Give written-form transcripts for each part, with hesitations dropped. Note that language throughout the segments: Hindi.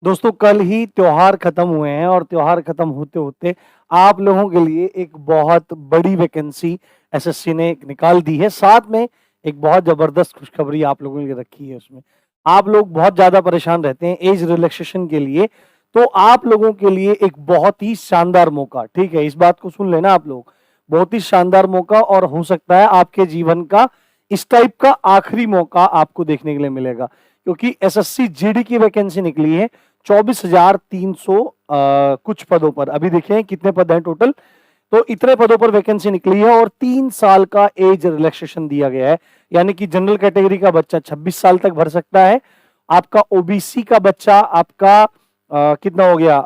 दोस्तों कल ही त्योहार खत्म हुए हैं और त्योहार खत्म होते होते आप लोगों के लिए एक बहुत बड़ी वैकेंसी एसएससी ने निकाल दी है। साथ में एक बहुत जबरदस्त खुशखबरी आप लोगों के लिए रखी है। उसमें आप लोग बहुत ज्यादा परेशान रहते हैं एज रिलैक्सेशन के लिए, तो आप लोगों के लिए एक बहुत ही शानदार मौका, ठीक है, इस बात को सुन लेना आप लोग। बहुत ही शानदार मौका, और हो सकता है आपके जीवन का इस टाइप का आखिरी मौका आपको देखने के लिए मिलेगा, क्योंकि एसएससी जीडी की वैकेंसी निकली है 24,300 कुछ पदों पर। अभी देखें कितने पद हैं टोटल, तो इतने पदों पर वैकेंसी निकली है और 3 साल का एज रिलैक्सेशन दिया गया है। यानी कि जनरल कैटेगरी का बच्चा 26 साल तक भर सकता है, आपका ओबीसी का बच्चा आपका कितना हो गया,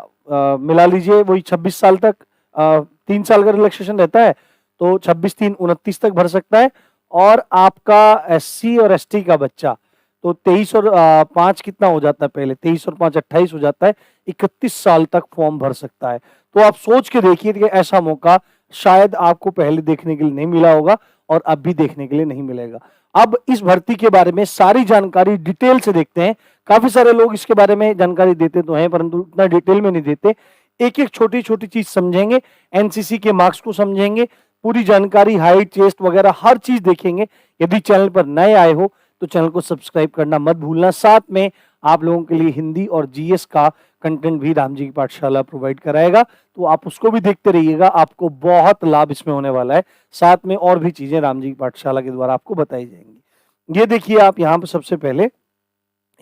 मिला लीजिए वही 26 साल तक, 3 साल का रिलैक्सेशन रहता है, तो 26 3 29 तक भर सकता है। और आपका एससी और एसटी का बच्चा तो 23 और 5 कितना हो जाता है, पहले 23 और 5 28 हो जाता है, 31 साल तक फॉर्म भर सकता है। तो आप सोच के देखिए कि ऐसा मौका शायद आपको पहले देखने के लिए नहीं मिला होगा और अब भी देखने के लिए नहीं मिलेगा। अब इस भर्ती के बारे में सारी जानकारी डिटेल से देखते हैं। काफी सारे लोग इसके बारे में जानकारी देते तो हैं, परंतु उतना डिटेल में नहीं देते। एक एक छोटी छोटी चीज समझेंगे, एनसीसी के मार्क्स को समझेंगे, पूरी जानकारी, हाइट, चेस्ट वगैरह हर चीज देखेंगे। यदि चैनल पर नए आए हो तो चैनल को सब्सक्राइब करना मत भूलना। साथ में आप लोगों के लिए हिंदी और जीएस का कंटेंट भी राम जी की पाठशाला प्रोवाइड कराएगा, तो आप उसको भी देखते रहिएगा, आपको बहुत लाभ इसमें होने वाला है। साथ में और भी चीजें राम जी की पाठशाला के द्वारा आपको बताई जाएंगी। ये देखिए आप यहाँ पर सबसे पहले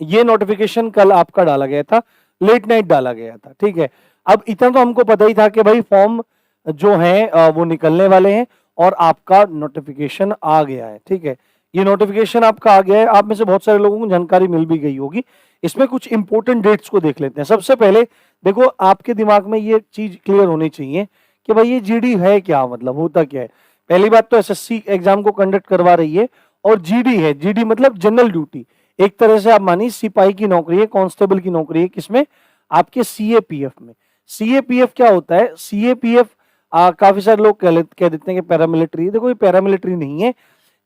ये नोटिफिकेशन कल आपका डाला गया था, लेट नाइट डाला गया था, ठीक है। अब इतना तो हमको पता ही था कि भाई फॉर्म जो है वो निकलने वाले हैं और आपका नोटिफिकेशन आ गया है, ठीक है। ये नोटिफिकेशन आपका आ गया है, आप में से बहुत सारे लोगों को जानकारी मिल भी गई होगी। इसमें कुछ इंपॉर्टेंट डेट्स को देख लेते हैं। सबसे पहले देखो, आपके दिमाग में ये चीज क्लियर होनी चाहिए कि भाई ये जीडी है क्या, मतलब होता क्या है। पहली बात तो एसएससी एग्जाम को कंडक्ट करवा रही है और जीडी है, जीडी मतलब जनरल ड्यूटी। एक तरह से आप मानिए सिपाही की नौकरी है, कांस्टेबल की नौकरी है, किसमें, आपके सीएपीएफ में। सीएपीएफ क्या होता है, सीएपीएफ काफी सारे लोग कह देते हैं कि पैरामिलिट्री। देखो ये पैरामिलिट्री नहीं है।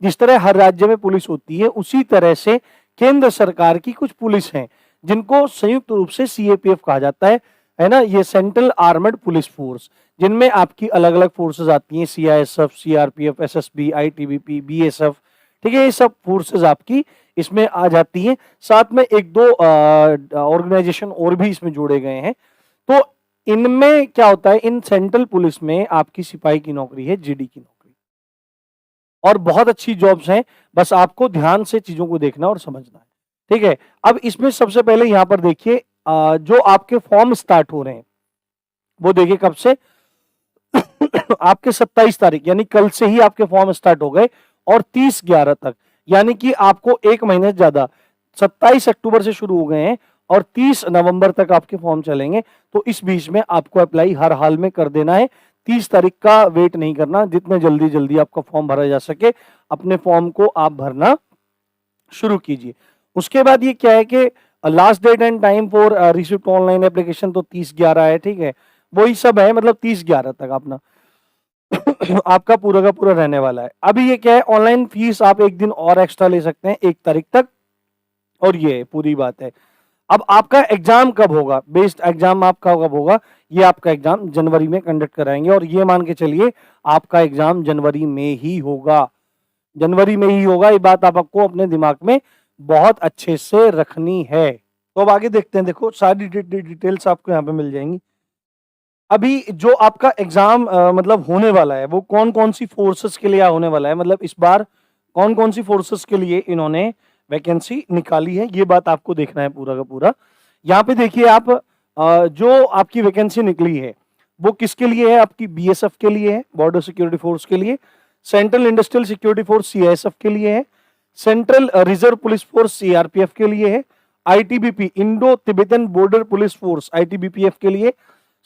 जिस तरह हर राज्य में पुलिस होती है उसी तरह से केंद्र सरकार की कुछ पुलिस हैं जिनको संयुक्त रूप से सीएपीएफ कहा जाता है ना। ये सेंट्रल आर्मड पुलिस फोर्स, जिनमें आपकी अलग अलग फोर्सेस आती हैं, CISF, CRPF, SSB, ITBP, BSF, ठीक है। ये सब फोर्सेस आपकी इसमें आ जाती हैं। साथ में एक दो ऑर्गेनाइजेशन और भी इसमें जोड़े गए हैं। तो इनमें क्या होता है, इन सेंट्रल पुलिस में आपकी सिपाही की नौकरी है, जीडी की नौकरी, और बहुत अच्छी जॉब्स हैं। बस आपको ध्यान से चीजों को देखना और समझना है, ठीक है। अब इसमें सबसे पहले यहां पर देखिए जो आपके फॉर्म स्टार्ट हो रहे हैं वो देखिए कब से आपके 27 तारीख यानी कल से ही आपके फॉर्म स्टार्ट हो गए और 30/11 तक, यानी कि आपको एक महीने से ज्यादा, 27 अक्टूबर से शुरू हो गए हैं और 30 नवंबर तक आपके फॉर्म चलेंगे। तो इस बीच में आपको अप्लाई हर हाल में कर देना है। 30 तारीख का वेट नहीं करना, जितने जल्दी जल्दी आपका फॉर्म भरा जा सके अपने फॉर्म को आप भरना शुरू कीजिए। उसके बाद ये क्या है कि last date and time for receipt online application तो 30/11 है, ठीक है। वही सब है, मतलब 30/11 तक अपना आपका पूरा का पूरा रहने वाला है। अभी ये क्या है, ऑनलाइन फीस आप एक दिन और एक्स्ट्रा ले सकते हैं 1 तारीख तक, और ये पूरी बात है। अब आपका एग्जाम कब होगा, बेस्ड एग्जाम आपका कब होगा, ये आपका एग्जाम जनवरी में कंडक्ट कराएंगे, और ये मान के चलिए आपका एग्जाम जनवरी में ही होगा, जनवरी में ही होगा। ये बात आपको अपने दिमाग में बहुत अच्छे से रखनी है। तो अब आगे देखते हैं। देखो सारी डिटेल्स आपको यहाँ पे मिल जाएंगी। अभी जो आपका एग्जाम मतलब होने वाला है वो कौन कौन सी फोर्सेस के लिए होने वाला है, मतलब इस बार कौन कौन सी फोर्सेस के लिए इन्होंने वैकेंसी निकाली है, ये बात आपको देखना है पूरा का पूरा। यहाँ पे देखिए आप जो आपकी वैकेंसी निकली है वो किसके लिए है, आपकी बीएसएफ के लिए है, बॉर्डर सिक्योरिटी फोर्स के लिए, central industrial security force CISF के लिए है, central reserve police force CRPF के लिए है, ITBP Indo Tibetan border police force ITBPF के लिए,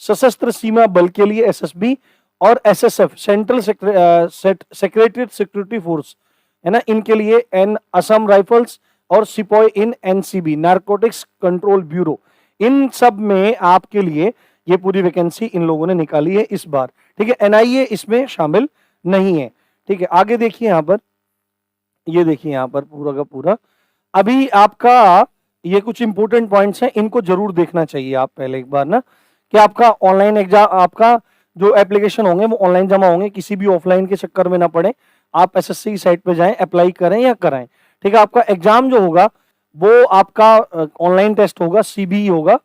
सशस्त्र सीमा बल के लिए एसएसबी, और SSF central secretariat security force है ना, इनके लिए एन असम राइफल्स, और सिपोई इन एनसीबी नारकोटिक्स कंट्रोल ब्यूरो। इन सब में आपके लिए ये पूरी वैकेंसी इन लोगों ने निकाली है इस बार, ठीक है। एनआईए इसमें शामिल नहीं है, ठीक है। आगे देखिए यहां पर, ये देखिए यहां पर पूरा का पूरा अभी आपका ये कुछ इंपॉर्टेंट पॉइंट्स हैं, इनको जरूर देखना चाहिए आप पहले एक बार ना, कि आपका ऑनलाइन एग्जाम, आपका जो एप्लीकेशन होंगे वो ऑनलाइन जमा होंगे, किसी भी ऑफलाइन के चक्कर में ना पड़े। आप एसएससी की साइट पे जाएं, अप्लाई करें या कराएं। ठीक है, आपका एग्जाम जो होगा वो आपका ऑनलाइन टेस्ट होगा, सीबीई होगा,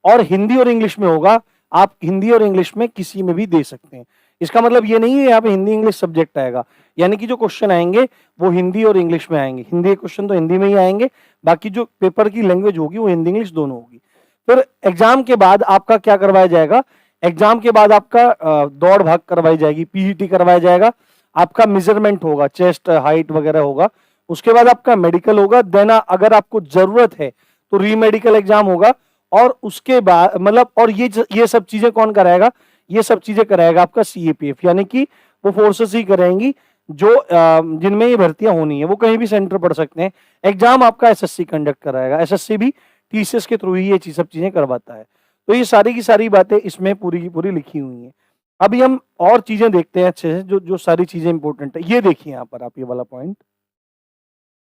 और हिंदी और इंग्लिश में होगा। आप हिंदी और इंग्लिश में किसी में भी दे सकते हैं। इसका मतलब ये नहीं है यहाँ पे हिंदी इंग्लिश सब्जेक्ट आएगा, यानी कि जो क्वेश्चन आएंगे वो हिंदी और इंग्लिश में आएंगे। हिंदी के क्वेश्चन तो हिंदी में ही आएंगे, बाकी जो पेपर की लैंग्वेज होगी वो हिंदी इंग्लिश दोनों होगी। फिर एग्जाम के बाद आपका क्या करवाया जाएगा, एग्जाम के बाद आपका दौड़ भाग करवाई जाएगी, पीईटी करवाया जाएगा, आपका मेजरमेंट होगा, चेस्ट हाइट वगैरह होगा, उसके बाद आपका मेडिकल होगा, देन अगर आपको जरूरत है तो री मेडिकल एग्जाम होगा, और उसके बाद मतलब, और ये सब चीजें कौन कराएगा, ये सब चीजें कराएगा आपका सीएपीएफ, यानी कि वो फोर्सेस ही कराएंगी जो जिनमें ये भर्तियां होनी है। वो कहीं भी सेंटर पढ़ सकते हैं। एग्जाम आपका एसएससी कंडक्ट कराएगा, एसएससी भी टीसीएस के थ्रू ही ये सब चीजें करवाता है। तो ये सारी की सारी बातें इसमें पूरी की पूरी लिखी हुई हैं। अभी हम और चीजें देखते हैं अच्छे से, जो जो सारी चीजें इंपॉर्टेंट है। ये देखिए यहाँ पर आप, ये वाला पॉइंट,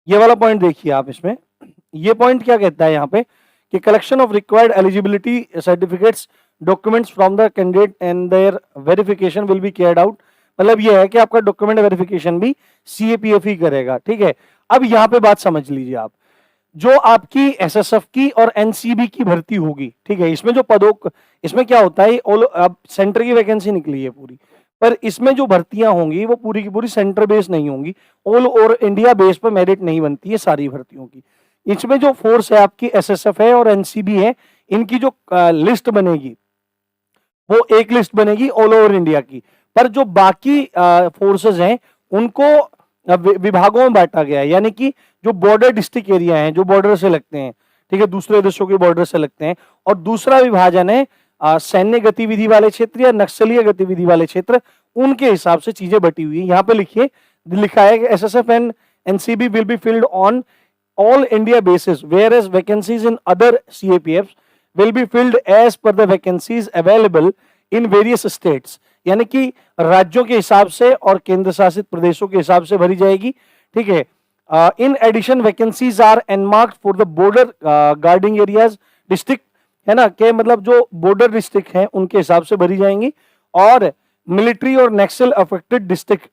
ये वाला पॉइंट देखिए आप इसमें। ये पॉइंट क्या कहता है यहाँ पे कि collection of required eligibility certificates documents from the candidate and their verification will be carried out. मतलब ये है कि आपका डॉक्यूमेंट वेरिफिकेशन भी सीएपीएफ ही करेगा। ठीक है, अब यहाँ पे बात समझ लीजिए आप, जो आपकी एसएसएफ की और एनसीबी की भर्ती होगी, ठीक है, इसमें जो पदों, इसमें क्या होता है, अब सेंटर की वैकेंसी निकली है पूरी, पर इसमें जो भर्तियां होंगी वो पूरी की पूरी सेंटर बेस नहीं होंगी, ऑल ओवर इंडिया बेस पर मेरिट नहीं बनती है सारी भर्तियों की। इसमें जो फोर्स है आपकी एसएसएफ है और एनसीबी है, इनकी जो लिस्ट बनेगी वो एक लिस्ट बनेगी ऑल ओवर इंडिया की, पर जो बाकी फोर्सेस हैं उनको विभागों में बांटा गया है, यानी कि जो बॉर्डर डिस्ट्रिक्ट एरिया हैं, जो बॉर्डर से लगते हैं, ठीक है, दूसरे देशों के बॉर्डर से लगते हैं, और दूसरा विभाजन है सैन्य गतिविधि वाले क्षेत्र या नक्सलीय गतिविधि वाले क्षेत्र, उनके हिसाब से चीजें बटी हुई है। यहाँ पे लिखिए, लिखा है कि SSF and NCB will be filled on all India basis, whereas vacancies in other CAPFs will be filled as per the vacancies available in various states। यानी कि राज्यों के हिसाब से और केंद्र शासित प्रदेशों के हिसाब से भरी जाएगी। ठीक है, in addition vacancies are earmarked for the border guarding areas district, है ना, के मतलब जो बॉर्डर डिस्ट्रिक्ट हैं उनके हिसाब से भरी जाएंगी, और मिलिट्री और नक्सल अफेक्टेड डिस्ट्रिक्ट,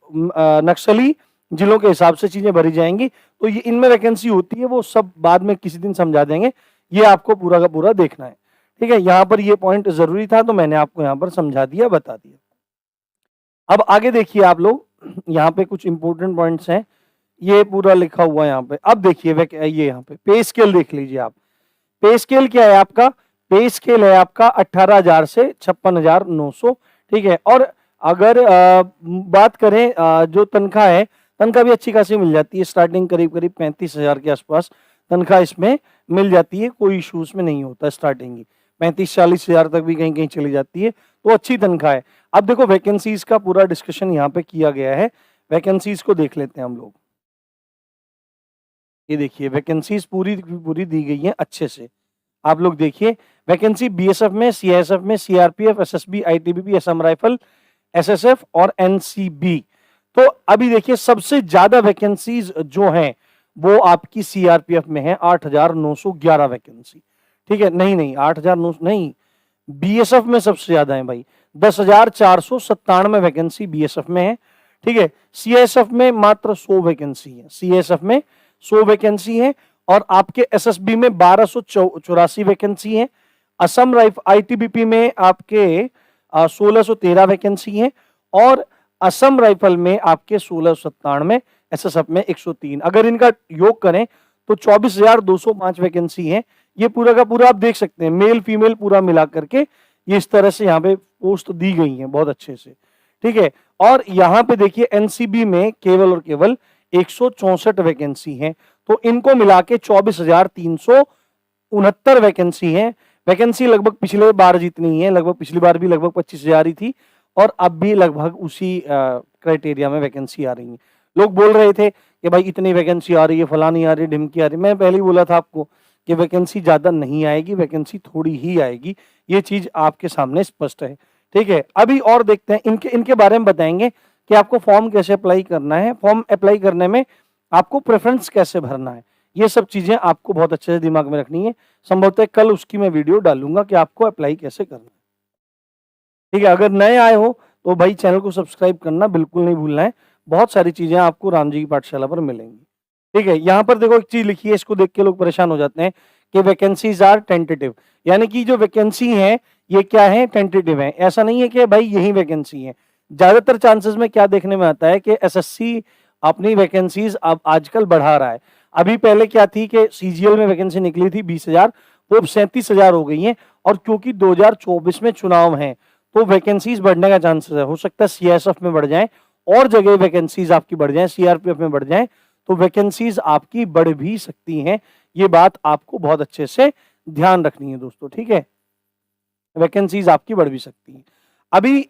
नक्सली जिलों के हिसाब से चीजें भरी जाएंगी। तो ये इनमें वैकेंसी होती है, वो सब बाद में किसी दिन समझा देंगे, ये आपको पूरा का पूरा देखना है। ठीक है, यहाँ पर ये पॉइंट जरूरी था तो मैंने आपको यहाँ पर समझा दिया, बता दिया। अब आगे देखिए आप लोग, यहाँ पे कुछ इंपॉर्टेंट पॉइंट्स हैं, ये पूरा लिखा हुआ है यहाँ पे। अब देखिए ये यहाँ पे पे स्केल देख लीजिए आप। पे स्केल क्या है आपका, पे स्केल है आपका 18,000 से 56,900। ठीक है, और अगर बात करें जो तनख्वाह है, तनख्वाह भी अच्छी खासी मिल जाती है, स्टार्टिंग करीब करीब 35,000 के आसपास तनख्वाह इसमें मिल जाती है, कोई इशूज में नहीं होता। स्टार्टिंग ही 35-40,000 तक भी कहीं कहीं चली जाती है, तो अच्छी तनख्वाह है। अब देखो वैकेंसीज का पूरा डिस्कशन यहाँ पे किया गया है, वैकेंसीज को देख लेते हैं हम लोग। ये देखिए वैकेंसीज पूरी पूरी दी गई है अच्छे से, आप लोग देखिए। वैकेंसी बीएसएफ में, सीआईएसएफ में, CRPF, SSB, ITBP, Assam rifle, SSF और एनसीबी। तो अभी देखिए सबसे ज्यादा वैकेंसीज जो हैं वो आपकी सीआरपीएफ में है, 8,911 वैकेंसी। ठीक है, नहीं 8,900 नहीं, बीएसएफ में सबसे ज्यादा है भाई, 10,497 वैकेंसी बीएसएफ में है। ठीक है, सीएसएफ में मात्र 100 वैकेंसी है, सीएसएफ में 100 वैकेंसी है, और आपके एसएसबी में 1284 वैकेंसी है। असम राइफल आईटीबीपी में आपके 1613 वैकेंसी है, और असम राइफल में आपके 1697, एसएसएफ में 103। अगर इनका योग करें तो 24,205 वैकेंसी है। ये पूरा का पूरा आप देख सकते हैं, मेल फीमेल पूरा मिला करके ये इस तरह से यहाँ पे पोस्ट दी गई है बहुत अच्छे से। ठीक है, और यहाँ पे देखिए एनसीबी में केवल और केवल 164 वैकेंसी है, तो इनको मिला के 24,369 वैकेंसी है। वैकेंसी लगभग पिछले बार जितनी है, लगभग पिछली बार भी लगभग 25,000 ही थी, और अब भी लगभग उसी क्राइटेरिया में वैकेंसी आ रही है। लोग बोल रहे थे कि भाई इतनी वैकेंसी आ रही है, फलानी आ रही है, ढिमकी आ रही है। मैं पहले ही बोला था आपको कि वैकेंसी ज्यादा नहीं आएगी, वैकेंसी थोड़ी ही आएगी, ये चीज आपके सामने स्पष्ट है। ठीक है, अभी और देखते हैं, इनके बारे में बताएंगे कि आपको फॉर्म कैसे अप्लाई करना है, फॉर्म अप्लाई करने में आपको प्रेफरेंस कैसे भरना है, ये सब चीजें आपको बहुत अच्छे से दिमाग में रखनी है। संभवतः कल उसकी मैं वीडियो डालूंगा कि आपको अप्लाई कैसे करना है। ठीक है, अगर नए आए हो तो भाई चैनल को सब्सक्राइब करना बिल्कुल नहीं भूलना है। बहुत सारी चीजें आपको राम जी की पाठशाला पर मिलेंगी। ठीक है, यहाँ पर देखो एक चीज लिखी है, इसको देख के लोग परेशान हो जाते हैं कि वैकेंसीज आर टेंटेटिव, यानी कि जो वैकेंसी है ये क्या है, टेंटेटिव है। ऐसा नहीं है कि भाई यही वैकेंसी है। ज्यादातर चांसेस में क्या देखने में आता है कि एसएससी अपनी वैकेंसीज अब आजकल बढ़ा रहा है। अभी पहले क्या थी कि सीजीएल में वैकेंसी निकली थी 20,000, वो अब 37,000 हो गई है। और क्योंकि 2024 में चुनाव है तो वैकेंसीज बढ़ने का चांसेस है। हो सकता है सीएसएफ में बढ़ जाए और जगह वैकेंसीज आपकी बढ़ जाए, सीआरपीएफ में बढ़ जाए, तो वैकेंसीज आपकी बढ़ भी सकती हैं। ये बात आपको बहुत अच्छे से ध्यान रखनी है दोस्तों। ठीक है, वैकेंसीज आपकी बढ़ भी सकती हैं। अभी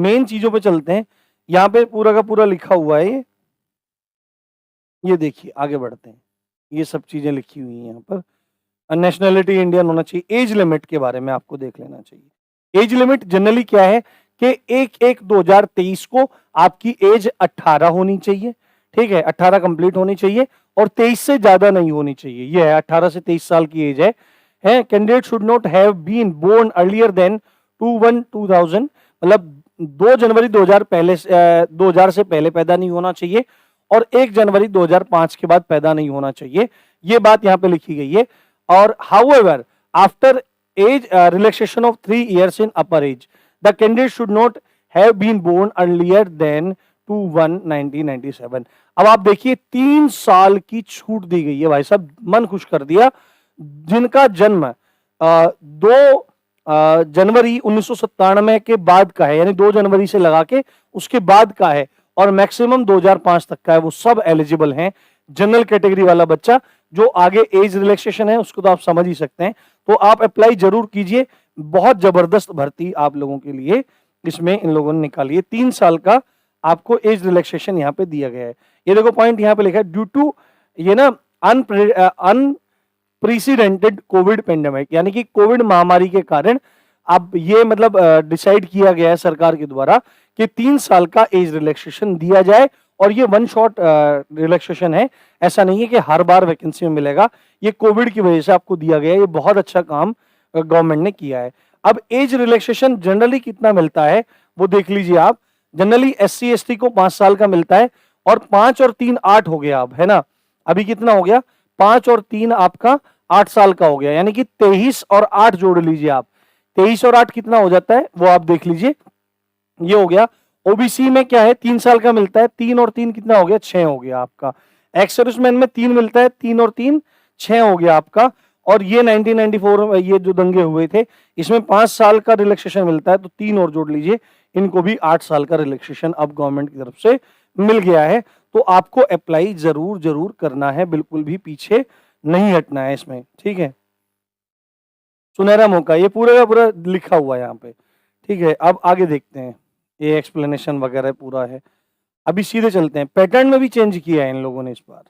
मेन चीजों पे चलते हैं। यहाँ पे पूरा का पूरा लिखा हुआ है, ये देखिए आगे बढ़ते हैं। ये सब चीजें लिखी हुई हैं यहाँ पर। नेशनलिटी इंडियन होना चाहिए। एज लिमिट के बारे में आपको देख लेना चाहिए। एज लिमिट जनरली क्या है कि 1/1/2023 को आपकी एज 18 होनी चाहिए। ठीक है, 18 कंप्लीट होनी चाहिए और 23 से ज्यादा नहीं होनी चाहिए। ये है 18 से 23 साल की एज है। Candidate should not have been born earlier than 2/1/2000, मतलब 2 जनवरी 2000 से पहले पैदा नहीं होना चाहिए और 1 जनवरी 2005 के बाद पैदा नहीं होना चाहिए। ये बात यहाँ पे लिखी गई है। और however after age relaxation of 3 years in upper age, the candidate should not have been born earlier than 2/1/1997। अब आप देखिए 3 साल की छूट दी गई है भाई साहब, मन खुश कर दिया। जिनका जन्म 2 जनवरी 1997 के बाद का है, यानी 2 जनवरी से लगा के उसके बाद का है और मैक्सिमम 2005 तक का है, वो सब एलिजिबल हैं। जनरल कैटेगरी वाला बच्चा, जो आगे एज रिलैक्सेशन है उसको तो आप समझ ही सकते हैं। तो आप अप्लाई जरूर कीजिए। बहुत जबरदस्त भर्ती आप लोगों के लिए इसमें इन लोगों ने निकाली है। 3 साल का आपको एज रिलैक्सेशन यहाँ पे दिया गया है। ये देखो पॉइंट यहाँ पे लिखा है, ड्यू टू ये ना अनप्रेसिडेंटेड कोविड पेंडेमिक, यानी कि कोविड महामारी के कारण अब ये मतलब डिसाइड किया गया है सरकार के द्वारा कि 3 साल का एज रिलैक्सेशन दिया जाए। और ये वन शॉट रिलैक्सेशन है, ऐसा नहीं है कि हर बार वैकेंसी में मिलेगा। ये कोविड की वजह से आपको दिया गया है। ये बहुत अच्छा काम गवर्नमेंट ने किया है। अब एज रिलैक्सेशन जनरली कितना मिलता है वो देख लीजिए आप। जनरली SC ST को 5 साल का मिलता है और 5 और 3 8 हो गया अब, है ना। अभी कितना हो गया, 5 और 3 आपका 8 साल का हो गया, यानी कि 23 और 8 जोड़ लीजिए आप। 23 और 8 कितना हो जाता है वो आप देख लीजिए, ये हो गया। ओबीसी में क्या है, 3 साल का मिलता है, 3 और 3 कितना हो गया, 6 हो गया आपका। एक्स सर्विसमैन में 3 मिलता है, 3 और 3 6 हो गया आपका। और ये 1994 में ये जो दंगे हुए थे इसमें 5 साल का रिलैक्सेशन मिलता है, तो 3 और जोड़ लीजिए, इनको भी 8 साल का रिलैक्सेशन अब गवर्नमेंट की तरफ से मिल गया है। तो आपको अप्लाई जरूर जरूर करना है, बिल्कुल भी पीछे नहीं हटना है इसमें। ठीक है, सुनहरा मौका, ये पूरा का पूरा लिखा हुआ है यहाँ पे। ठीक है, अब आगे देखते हैं, ये एक्सप्लेनेशन वगैरह पूरा है। अभी सीधे चलते हैं। पैटर्न में भी चेंज किया है इन लोगों ने इस बार,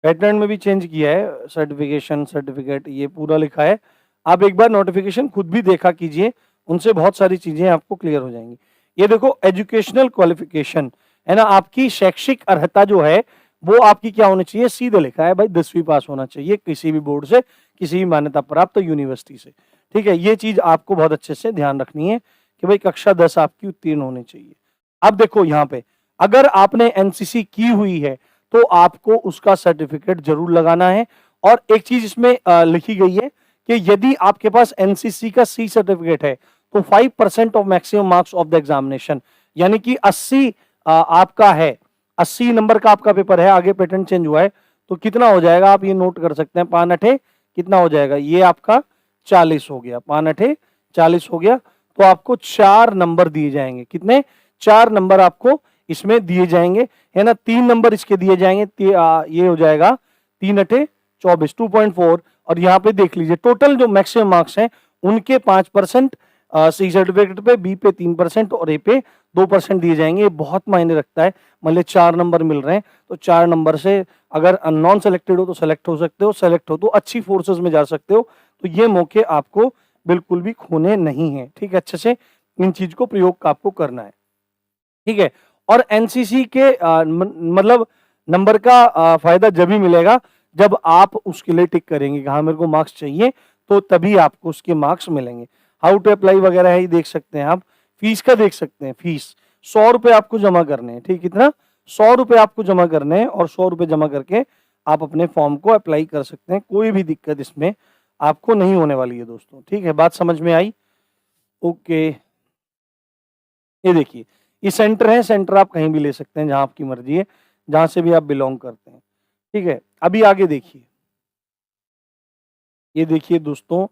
पैटर्न में भी चेंज किया है। सर्टिफिकेशन सर्टिफिकेट ये पूरा लिखा है। आप एक बार नोटिफिकेशन खुद भी देखा कीजिए, उनसे बहुत सारी चीजें आपको क्लियर हो जाएंगी। ये देखो एजुकेशनल क्वालिफिकेशन है ना, आपकी शैक्षिक अर्हता जो है वो आपकी क्या होनी चाहिए, सीधे लिखा है भाई 10वीं पास होना चाहिए किसी भी बोर्ड से, किसी भी मान्यता प्राप्त तो यूनिवर्सिटी से। ठीक है, ये चीज आपको बहुत अच्छे से ध्यान रखनी है कि भाई कक्षा 10 आपकी उत्तीर्ण होनी चाहिए। अब देखो यहाँ पे, अगर आपने एनसीसी की हुई है तो आपको उसका सर्टिफिकेट जरूर लगाना है। और एक चीज इसमें लिखी गई है कि यदि आपके पास एनसीसी का सी सर्टिफिकेट है तो 5% of maximum marks of the examination, यानी कि 80 आपका है, 80 नंबर का आपका पेपर है। आगे पैटर्न चेंज हुआ है तो कितना हो जाएगा आप ये नोट कर सकते हैं, 5 8 कितना हो जाएगा, ये आपका 40 हो गया, 5 8 40 हो गया। तो आपको 4 नंबर दिए जाएंगे, कितने, 4 नंबर आपको इसमें दिए जाएंगे, है ना। 3 नंबर इसके दिए जाएंगे, ये हो जाएगा 3 8 24 2.4। और यहाँ पे देख लीजिए टोटल जो मैक्सिमम मार्क्स हैं उनके 5% सी सर्टिफिकेट पे, बी पे 3% और ए पे 2% दिए जाएंगे। ये बहुत मायने रखता है। मान लीजिए 4 नंबर मिल रहे हैं तो 4 नंबर से अगर नॉन सेलेक्टेड हो तो सेलेक्ट हो सकते हो, सेलेक्ट हो तो अच्छी फोर्सेस में जा सकते हो। तो ये मौके आपको बिल्कुल भी खोने नहीं है। ठीक है, अच्छे से इन चीज को प्रयोग आपको करना है। ठीक है, और एनसीसी के मतलब नंबर का फायदा जब ही मिलेगा जब आप उसके लिए टिक करेंगे कि हाँ मेरे को मार्क्स चाहिए, तो तभी आपको उसके मार्क्स मिलेंगे। हाउ टू अप्लाई वगैरह है, ये देख सकते हैं आप। फीस का देख सकते हैं, फीस 100 रुपए आपको जमा करने हैं, ठीक, कितना 100 रुपए आपको जमा करने हैं, और 100 रुपए जमा करके आप अपने फॉर्म को अप्लाई कर सकते हैं। कोई भी दिक्कत इसमें आपको नहीं होने वाली है दोस्तों, ठीक है, बात समझ में आई? ओके, ये देखिए, ये सेंटर है, सेंटर आप कहीं भी ले सकते हैं जहां आपकी मर्जी है, जहां से भी आप बिलोंग करते हैं, ठीक है। अभी आगे देखिए, ये देखिए दोस्तों,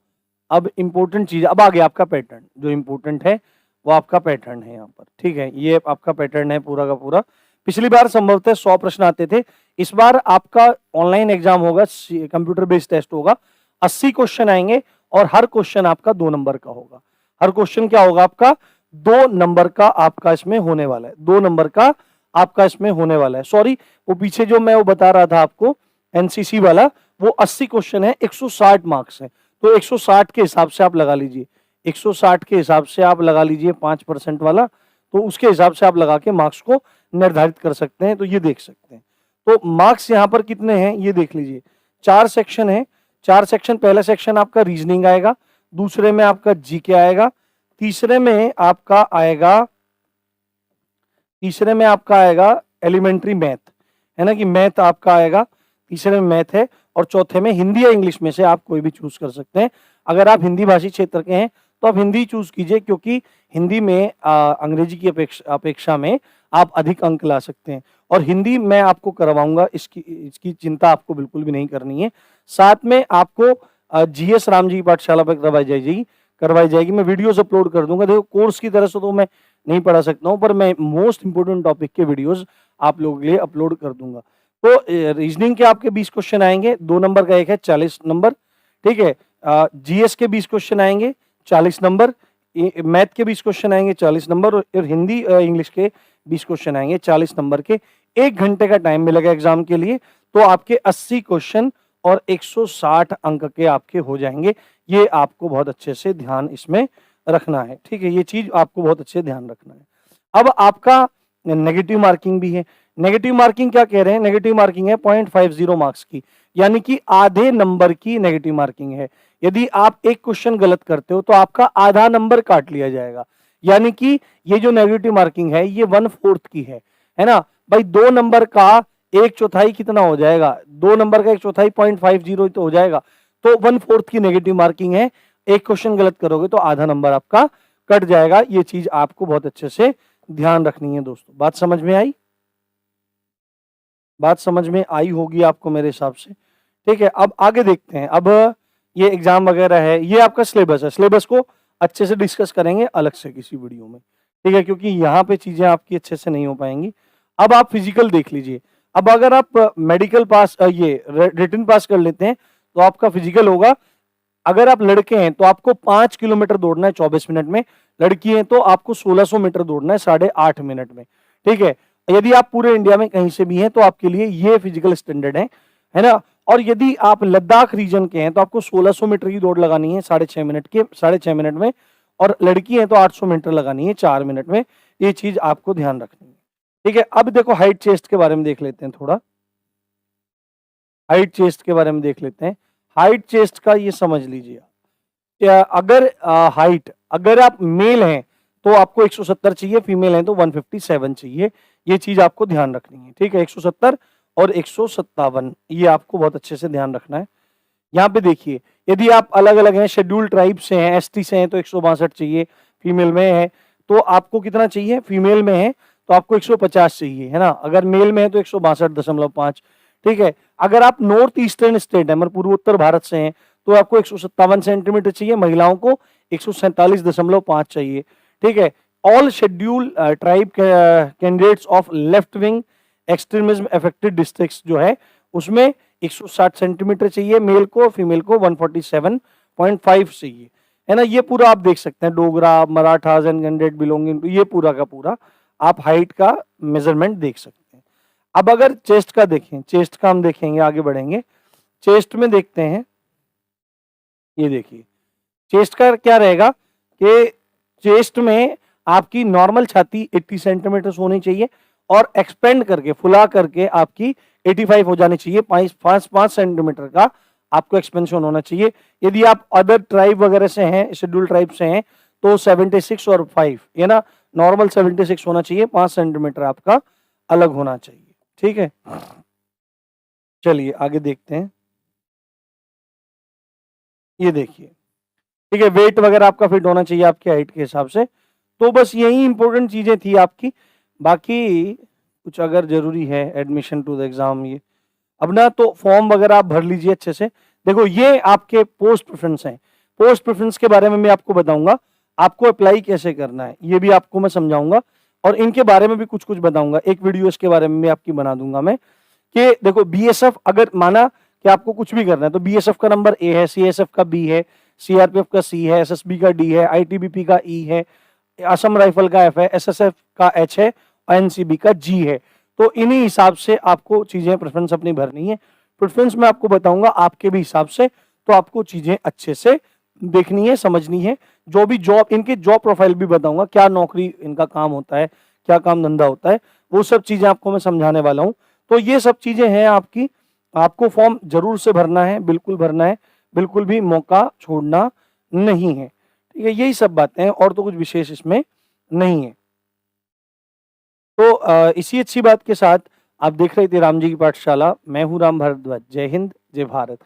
अब इंपॉर्टेंट चीज, अब आगे आपका पैटर्न जो इंपॉर्टेंट है वो आपका पैटर्न है यहाँ पर, ठीक है। ये आपका पैटर्न है पूरा का पूरा। पिछली बार संभवतः 100 प्रश्न आते थे, इस बार आपका ऑनलाइन एग्जाम होगा, कंप्यूटर बेस्ड टेस्ट होगा, 80 क्वेश्चन आएंगे, और हर क्वेश्चन आपका 2 नंबर का होगा। हर क्वेश्चन क्या होगा आपका, 2 नंबर का आपका इसमें होने वाला है, 2 नंबर का आपका इसमें होने वाला है। सॉरी, वो पीछे जो मैं वो बता रहा था आपको एनसीसी वाला, वो 80 क्वेश्चन है, 160 मार्क्स है, तो 160 के हिसाब से आप लगा लीजिए, 160 के हिसाब से आप लगा लीजिए 5% वाला, तो उसके हिसाब से आप लगा के मार्क्स को निर्धारित कर सकते हैं। तो ये देख सकते हैं, तो मार्क्स यहाँ पर कितने हैं ये देख लीजिए। 4 सेक्शन है, 4 सेक्शन, पहला सेक्शन आपका रीजनिंग आएगा, दूसरे में आपका जीके आएगा, तीसरे में आपका आएगा एलिमेंट्री मैथ, है ना, कि मैथ आपका आएगा, तीसरे में मैथ है, और चौथे में हिंदी या इंग्लिश में से आप कोई भी चूज कर सकते हैं। अगर आप हिंदी भाषी क्षेत्र के हैं तो आप हिंदी चूज कीजिए, क्योंकि हिंदी में अंग्रेजी की अपेक्षा में आप अधिक अंक ला सकते हैं, और हिंदी मैं आपको करवाऊंगा, इसकी चिंता आपको बिल्कुल भी नहीं करनी है। साथ में आपको जीएस राम जी पाठशाला पर करवाई जाएगी। मैं वीडियोस अपलोड कर दूंगा। देखो, कोर्स की तरह से तो मैं नहीं पढ़ा सकता हूँ, पर मैं मोस्ट इंपोर्टेंट टॉपिक के वीडियोस आप लोगों के लिए अपलोड कर दूंगा। तो रीजनिंग के आपके 20 क्वेश्चन आएंगे, 2 नंबर का एक है 40 नंबर, ठीक है। जीएस के 20 क्वेश्चन आएंगे 40 नंबर, मैथ के 20 क्वेश्चन आएंगे 40 नंबर, और हिंदी इंग्लिश के 20 क्वेश्चन आएंगे 40 नंबर के। 1 घंटे का टाइम मिलेगा एग्जाम के लिए, तो आपके 80 क्वेश्चन और 160 अंक के आपके हो जाएंगे। ये आपको बहुत अच्छे से ध्यान इसमें रखना है, ठीक है, ये चीज आपको बहुत अच्छे ध्यान रखना है। अब आपका नेगेटिव मार्किंग भी है। नेगेटिव मार्किंग क्या कह रहे हैं, नेगेटिव मार्किंग है 0.50 मार्क्स की, यानी कि आधे नंबर की नेगेटिव मार्किंग है। यदि आप एक क्वेश्चन गलत करते हो तो आपका आधा नंबर काट लिया जाएगा, यानी कि ये जो नेगेटिव मार्किंग है ये 1/4 की है ना भाई। 2 नंबर का 1/4 कितना हो जाएगा, 2 नंबर का 1/4 0.50 तो हो जाएगा, तो 1/4 की नेगेटिव मार्किंग है। एक क्वेश्चन गलत करोगे तो आधा नंबर आपका कट जाएगा। ये चीज आपको बहुत अच्छे से ध्यान रखनी है दोस्तों। बात समझ में आई? बात समझ में आई होगी आपको मेरे हिसाब से, ठीक है। अब आगे देखते हैं। अब ये एग्जाम वगैरह है, ये आपका सिलेबस है, सिलेबस को अच्छे से डिस्कस करेंगे अलग से किसी वीडियो में, ठीक है, क्योंकि यहाँ पे चीजें आपकी अच्छे से नहीं हो पाएंगी। अब आप फिजिकल देख लीजिए। अब अगर आप मेडिकल पास ये रिटन पास कर लेते हैं तो आपका फिजिकल होगा। अगर आप लड़के हैं तो आपको 5 किलोमीटर दौड़ना है 24 मिनट में, लड़की है तो आपको 1600 मीटर दौड़ना है 8.5 मिनट में, ठीक है। यदि आप पूरे इंडिया में कहीं से भी हैं तो आपके लिए ये फिजिकल स्टैंडर्ड है ना। और यदि आप लद्दाख रीजन के हैं तो आपको 1600 मीटर की दौड़ लगानी है 6.5 मिनट में, और लड़की है तो 800 मीटर लगानी है 4 मिनट में। ये चीज आपको ध्यान रखनी है, ठीक है। अब देखो हाइट चेस्ट के बारे में देख लेते हैं थोड़ा, हाइट चेस्ट के बारे में देख लेते हैं। हाइट चेस्ट का ये समझ लीजिए, अगर हाइट, अगर आप मेल हैं तो आपको 170 चाहिए, फीमेल हैं तो 157 चाहिए। ये चीज आपको ध्यान रखनी है, ठीक है। 170 और 157, ये आपको बहुत अच्छे से ध्यान रखना है। यहाँ पे देखिए, यदि आप अलग अलग हैं, शेड्यूल ट्राइब से हैं, एसटी से हैं तो 162 चाहिए, फीमेल में है तो आपको कितना चाहिए, फीमेल में है तो आपको 150 चाहिए, है ना। अगर मेल में है तो 162.5, ठीक है। अगर आप नॉर्थ ईस्टर्न स्टेट है, मतलब पूर्वोत्तर भारत से हैं तो आपको 157 सेंटीमीटर चाहिए, महिलाओं को 147.5 चाहिए, ठीक है। All schedule tribe candidates of left wing extremism affected districts जो है उसमें 160 सेंटीमीटर चाहिए मेल को, फीमेल को 147.5 चाहिए, है ना। ये पूरा आप देख सकते हैं, Dogra, Marathas and candidate belonging to, ये पूरा का पूरा आप हाइट का मेजरमेंट देख सकते हैं। अब अगर चेस्ट का देखें, चेस्ट का हम देखेंगे, आगे बढ़ेंगे, चेस्ट में देखते हैं। ये देखिए, चेस्ट का क्या रहेगा कि चेस्ट में आपकी नॉर्मल छाती 80 सेंटीमीटर होनी चाहिए, और एक्सपेंड करके, फुला करके आपकी 85 हो जाने चाहिए, 5 सेंटीमीटर का आपको एक्सपेंशन होना चाहिए। यदि आप अदर ट्राइब वगैरह से हैं, शेड्यूल ट्राइब से हैं, तो 76 और 5, ये ना नॉर्मल 76 होना चाहिए, 5 सेंटीमीटर आपका अलग होना चाहिए। ठीक है, चलिए आगे देखते हैं। ये देखिए, ठीक है, वेट वगैरह आपका फिट होना चाहिए आपके हाइट के हिसाब से। तो बस यही इंपॉर्टेंट चीजें थी आपकी। बाकी कुछ अगर जरूरी है एडमिशन टू द एग्जाम, ये अब ना तो फॉर्म वगैरह आप भर लीजिए अच्छे से। देखो ये आपके पोस्ट प्रेफरेंस हैं, पोस्ट प्रेफरेंस के बारे में मैं आपको बताऊंगा, आपको अप्लाई कैसे करना है ये भी आपको मैं समझाऊंगा, और इनके बारे में भी कुछ कुछ बताऊंगा। एक वीडियो इसके बारे में भी आपकी बना दूंगा मैं, कि देखो बीएसएफ अगर माना कि आपको कुछ भी करना है तो बीएसएफ का नंबर ए है, सीएसएफ का बी है, सीआरपीएफ का सी है, एसएसबी का डी है, आईटीबीपी का ई है, असम राइफल का एफ है, एसएसएफ का एच है, एनसीबी का जी है। तो इन्हीं हिसाब से आपको चीजें प्रेफरेंस अपनी भरनी है। प्रेफरेंस मैं आपको बताऊंगा आपके भी हिसाब से, तो आपको चीजें अच्छे से देखनी है, समझनी है। जो भी जॉब, इनके जॉब प्रोफाइल भी बताऊंगा, क्या नौकरी इनका काम होता है, क्या काम धंधा होता है, वो सब चीजें आपको मैं समझाने वाला हूँ। तो ये सब चीजें हैं आपकी, आपको फॉर्म जरूर से भरना है, बिल्कुल भरना है, बिल्कुल भी मौका छोड़ना नहीं है। ठीक है, यही सब बातें हैं, और तो कुछ विशेष इसमें नहीं है। तो इसी अच्छी बात के साथ आप देख रहे थे राम जी की पाठशाला। मैं हूं राम भारद्वाज। जय हिंद, जय भारत।